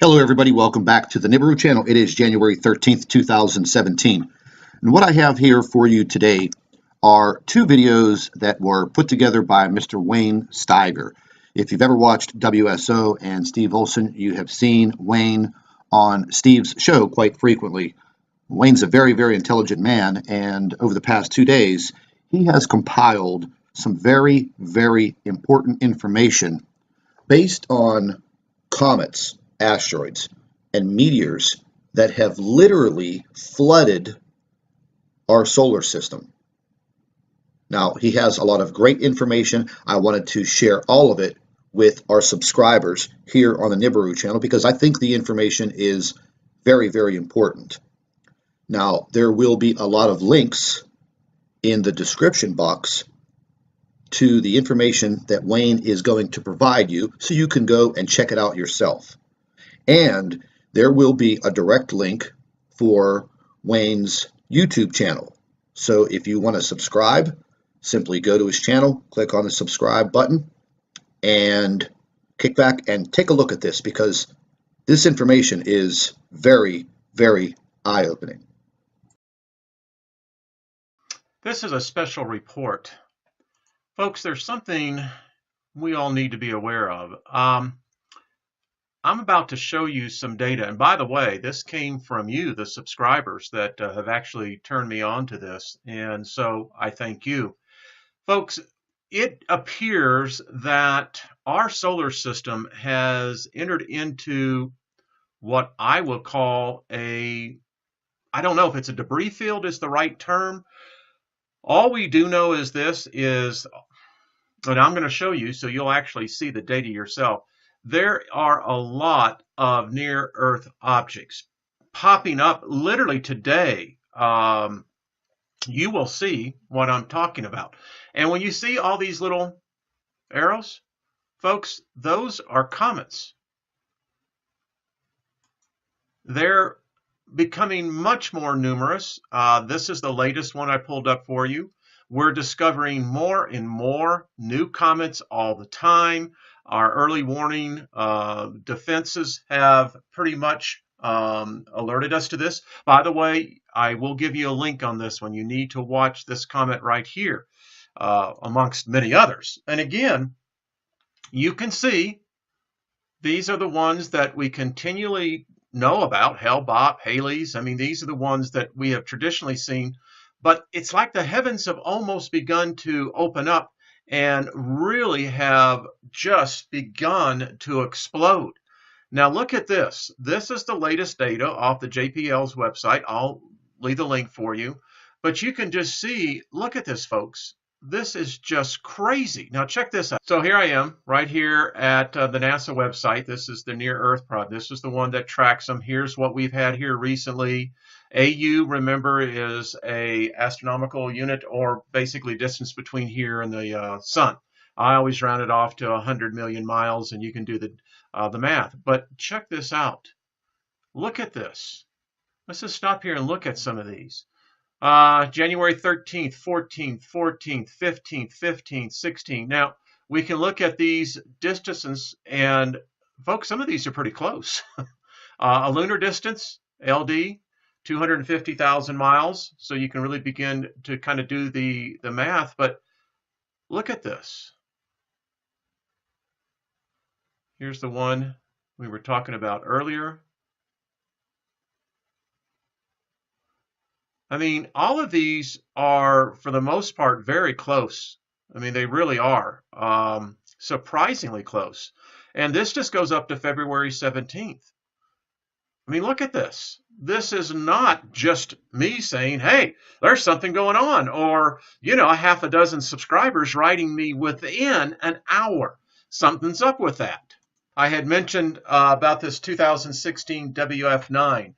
Hello, everybody. Welcome back to the Nibiru channel. It is January 13th, 2017. And what I have here for you today are two videos that were put together by Mr. Wayne Steiger. If you've ever watched WSO and Steve Olson, you have seen Wayne on Steve's show quite frequently. Wayne's a very, very intelligent man, and over the past 2 days, he has compiled some very, very important information based on comets, asteroids, and meteors that have literally flooded our solar system. Now, he has a lot of great information. I wanted to share all of it with our subscribers here on the Nibiru channel because I think the information is very, very important. Now, there will be a lot of links in the description box to the information that Wayne is going to provide you so you can go and check it out yourself. And there will be a direct link for Wayne's YouTube channel. So if you want to subscribe, simply go to his channel, click on the subscribe button, and kick back and take a look at this because this information is very, very eye-opening. This is a special report. Folks, there's something we all need to be aware of. I'm about to show you some data. And by the way, this came from you, the subscribers that have actually turned me on to this. And so I thank you. Folks, it appears that our solar system has entered into what I will call I don't know if it's a debris field is the right term. All we do know is and I'm going to show you so you'll actually see the data yourself. There are a lot of near-Earth objects popping up literally today. You will see what I'm talking about. And when you see all these little arrows, folks, those are comets. They're becoming much more numerous. This is the latest one I pulled up for you. We're discovering more and more new comets all the time. Our early warning defenses have pretty much alerted us to this. By the way, I will give you a link on this one. You need to watch this comet right here, amongst many others. And again, you can see these are the ones that we continually know about, Hale-Bopp, Halley's. I mean, these are the ones that we have traditionally seen. But it's like the heavens have almost begun to open up and really have just begun to explode. Now look at this. This is the latest data off the JPL's website. I'll leave the link for you. But you can just see, look at this, folks. This is just crazy. Now check this out. So here I am right here at the NASA website. This is the Near Earth Project. This is the one that tracks them. Here's what we've had here recently. AU, remember, is a astronomical unit, or basically distance between here and the sun. I always round it off to 100 million miles, and you can do the math. But check this out. Look at this. Let's just stop here and look at some of these. January 13th, 14th, 14th, 15th, 15th, 16th. Now, we can look at these distances, and folks, some of these are pretty close. A lunar distance, LD, 250,000 miles. So you can really begin to kind of do the math. But look at this. Here's the one we were talking about earlier. I mean, all of these are, for the most part, very close. I mean, they really are. Surprisingly close. And this just goes up to February 17th. I mean, look at this. This is not just me saying, hey, there's something going on, or, a half a dozen subscribers writing me within an hour. Something's up with that. I had mentioned about this 2016 WF9.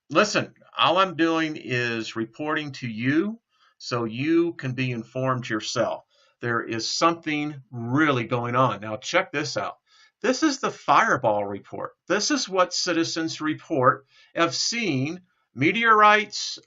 Listen, all I'm doing is reporting to you so you can be informed yourself. There is something really going on. Now, check this out. This is the Fireball report. This is what citizens report of seeing meteorites,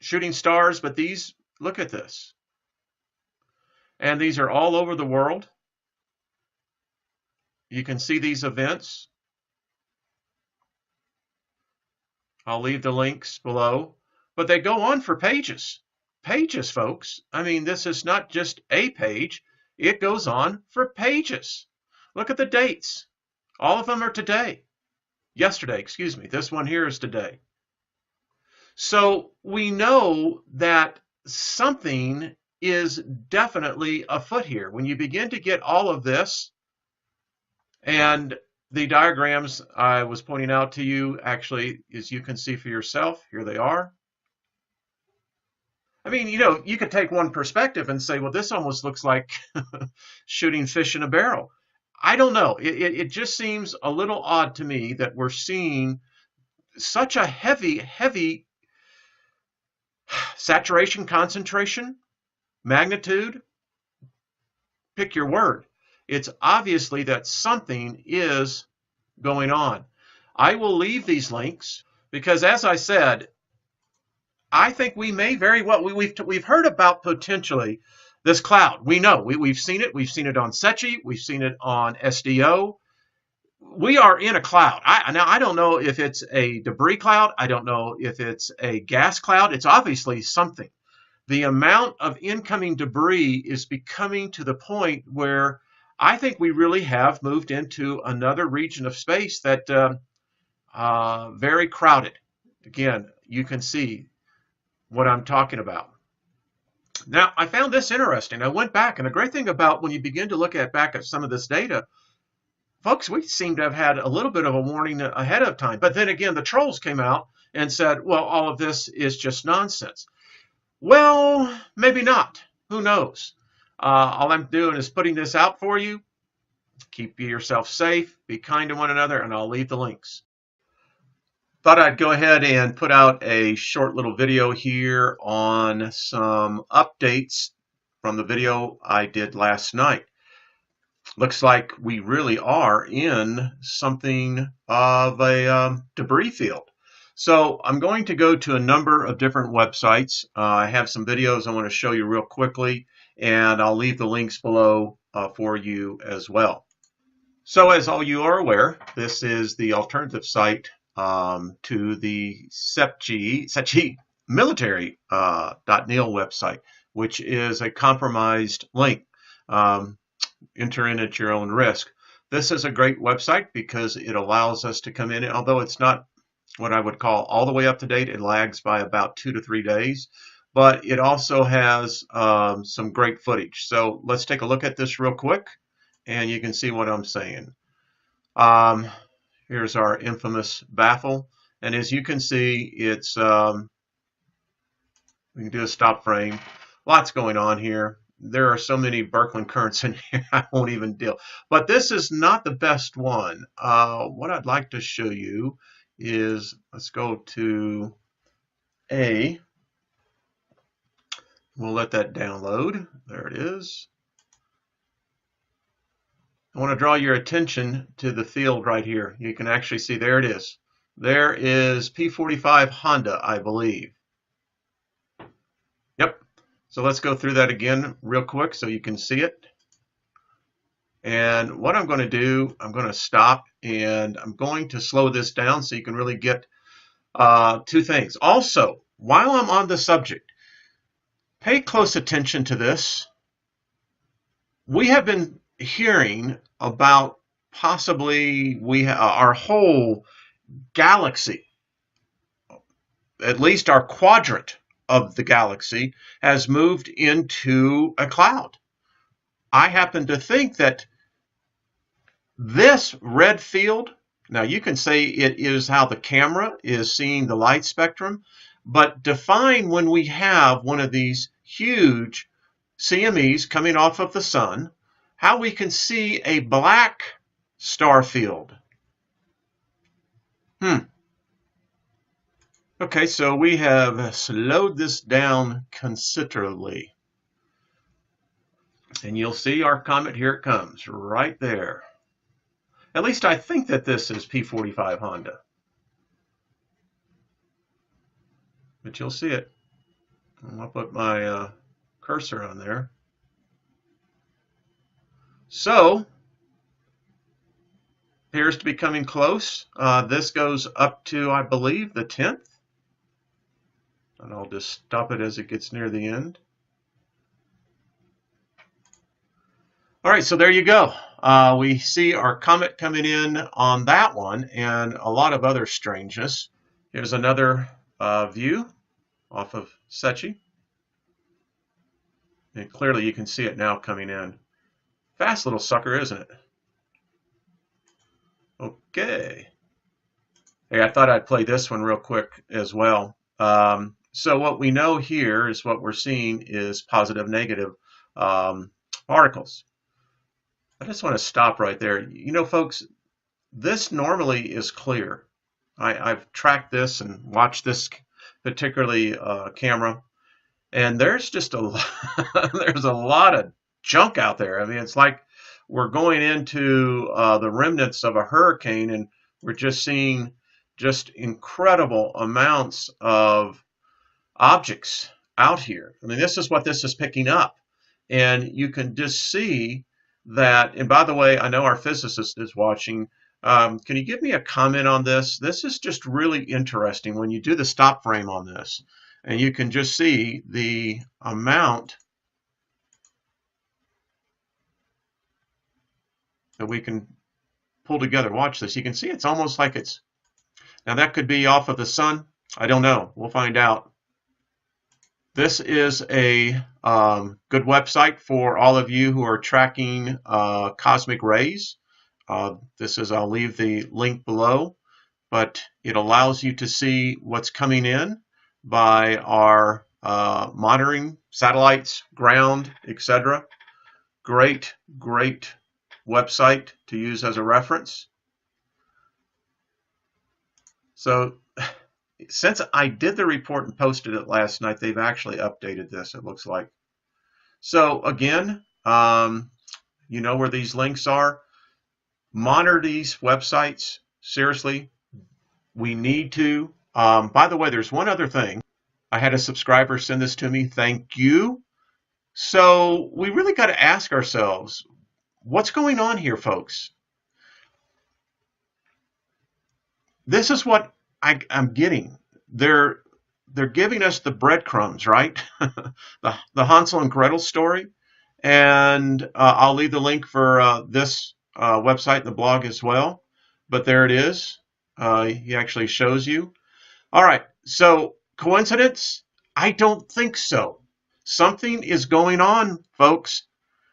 shooting stars. But these, look at this. And these are all over the world. You can see these events. I'll leave the links below, but they go on for pages. Pages, folks. I mean, this is not just a page. It goes on for pages. Look at the dates. All of them are today. Yesterday, excuse me. This one here is today. So we know that something is definitely afoot here. When you begin to get all of this, and the diagrams I was pointing out to you, actually, as you can see for yourself, here they are. I mean, you could take one perspective and say, well, this almost looks like shooting fish in a barrel. I don't know. It just seems a little odd to me that we're seeing such a heavy saturation, concentration, magnitude, pick your word. It's obviously that something is going on. I will leave these links because, as I said, I think we may very well, we've heard about potentially this cloud. We know, we've seen it. We've seen it on SETI. We've seen it on SDO. We are in a cloud. Now, I don't know if it's a debris cloud. I don't know if it's a gas cloud. It's obviously something. The amount of incoming debris is becoming to the point where I think we really have moved into another region of space that very crowded. Again, you can see what I'm talking about. Now, I found this interesting. I went back, and the great thing about when you begin to look back at some of this data, folks, we seem to have had a little bit of a warning ahead of time. But then again, the trolls came out and said, well, all of this is just nonsense. Well, maybe not. Who knows? All I'm doing is putting this out for you. Keep yourself safe. Be kind to one another, and I'll leave the links. Thought I'd go ahead and put out a short little video here on some updates from the video I did last night. Looks like we really are in something of a debris field. So I'm going to go to a number of different websites. I have some videos I want to show you real quickly, and I'll leave the links below for you as well. So as all you are aware, this is the alternative site to the SETI military .nil website, which is a compromised link. Enter in at your own risk. This is a great website because it allows us to come in, although it's not what I would call all the way up to date. It lags by about 2 to 3 days, but it also has some great footage. So let's take a look at this real quick, and you can see what I'm saying. Here's our infamous baffle, and as you can see, it's we can do a stop frame. Lots going on here. There are so many Birkeland currents in here, I won't even deal. But this is not the best one. What I'd like to show you is, let's go to A. We'll let that download. There it is. I want to draw your attention to the field right here. You can actually see, there it is. There is P45 Honda, I believe. Yep. So let's go through that again real quick so you can see it. And what I'm going to do, I'm going to stop and I'm going to slow this down so you can really get two things. Also, while I'm on the subject, pay close attention to this. We have been hearing about possibly our whole galaxy, at least our quadrant of the galaxy, has moved into a cloud. I happen to think that this red field, now you can say it is how the camera is seeing the light spectrum, but define when we have one of these huge CMEs coming off of the sun, how we can see a black star field. Okay, so we have slowed this down considerably. And you'll see our comet, here it comes, right there. At least I think that this is P45 Honda. But you'll see it. I'll put my cursor on there. So, appears to be coming close. This goes up to, I believe, the 10th. And I'll just stop it as it gets near the end. All right, so there you go. We see our comet coming in on that one and a lot of other strangeness. Here's another view off of Secchi. And clearly you can see it now coming in. Fast little sucker, isn't it? Okay. Hey, I thought I'd play this one real quick as well. So what we know here is what we're seeing is positive, negative particles. I just want to stop right there. You know, folks, this normally is clear. I've tracked this and watched this particularly camera, and there's just there's a lot of junk out there. I mean, it's like we're going into the remnants of a hurricane, and we're just seeing just incredible amounts of objects out here. I mean, this is what this is picking up, and you can just see that. And by the way, I know our physicist is watching. Can you give me a comment on this? This is just really interesting when you do the stop frame on this, and you can just see the amount that we can pull together. Watch this. You can see it's almost like it's, now that could be off of the sun. I don't know. We'll find out. This is a good website for all of you who are tracking cosmic rays. I'll leave the link below, but it allows you to see what's coming in by our monitoring satellites, ground, etc. Great website to use as a reference. So since I did the report and posted it last night, they've actually updated this, it looks like. So again, you know where these links are. Monitor these websites. Seriously, we need to. By the way, there's one other thing. I had a subscriber send this to me. Thank you. So we really got to ask ourselves, what's going on here, folks? This is what I'm getting. They're giving us the breadcrumbs, right? the Hansel and Gretel story. And I'll leave the link for this website and the blog as well. But there it is. He actually shows you. All right. So coincidence? I don't think so. Something is going on, folks.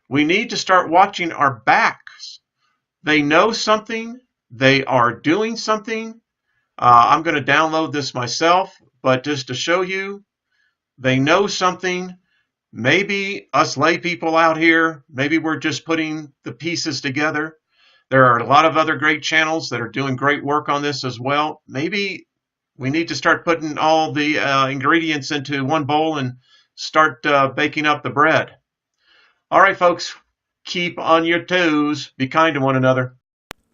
We need to start watching our backs. They know something. They are doing something. I'm going to download this myself, but just to show you, they know something. Maybe us lay people out here, maybe we're just putting the pieces together. There are a lot of other great channels that are doing great work on this as well. Maybe we need to start putting all the ingredients into one bowl and start baking up the bread. All right, folks, keep on your toes. Be kind to one another.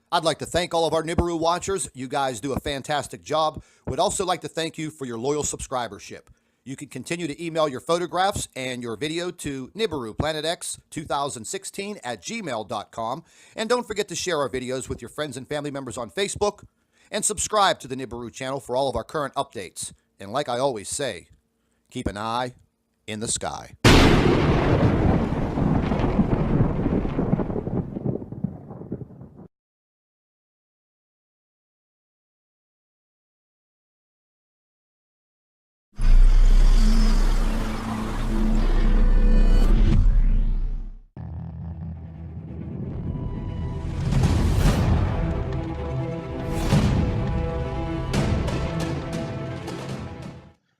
I'd like to thank all of our Nibiru watchers. You guys do a fantastic job. Would also like to thank you for your loyal subscribership. You can continue to email your photographs and your video to NibiruPlanetX2016@gmail.com. And don't forget to share our videos with your friends and family members on Facebook. And subscribe to the Nibiru channel for all of our current updates. And like I always say, keep an eye in the sky.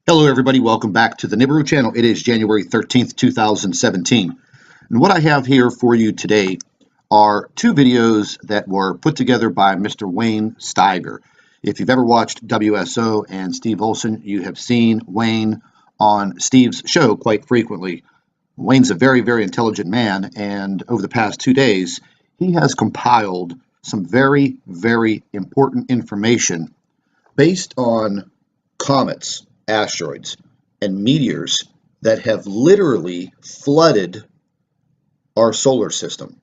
Hello everybody, welcome back to the Nibiru channel. It is January 13th, 2017. And what I have here for you today are two videos that were put together by Mr. Wayne Steiger. If you've ever watched WSO and Steve Olson, you have seen Wayne on Steve's show quite frequently. Wayne's a very, very intelligent man, and over the past 2 days, he has compiled some very, very important information based on comets, asteroids, and meteors that have literally flooded our solar system.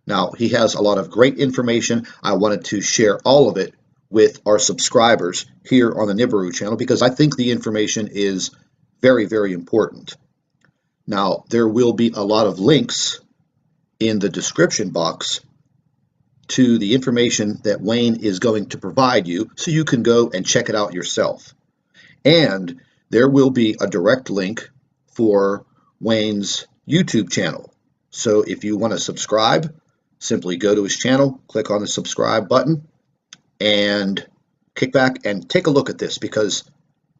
Now, he has a lot of great information. I wanted to share all of it with our subscribers here on the Nibiru channel because I think the information is very, very important. Now, there will be a lot of links in the description box to the information that Wayne is going to provide you so you can go and check it out yourself. And there will be a direct link for Wayne's YouTube channel. So if you want to subscribe, simply go to his channel, click on the subscribe button, and kick back and take a look at this because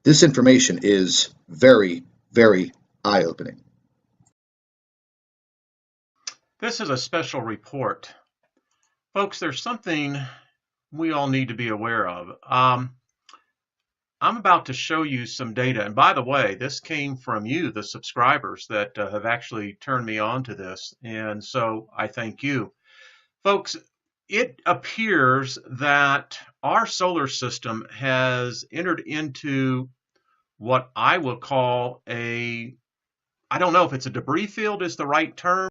this information is very, very eye-opening. This is a special report. Folks, there's something we all need to be aware of. I'm about to show you some data. And by the way, this came from you, the subscribers that have actually turned me on to this. And so I thank you. Folks, it appears that our solar system has entered into what I will call I don't know if it's a debris field is the right term.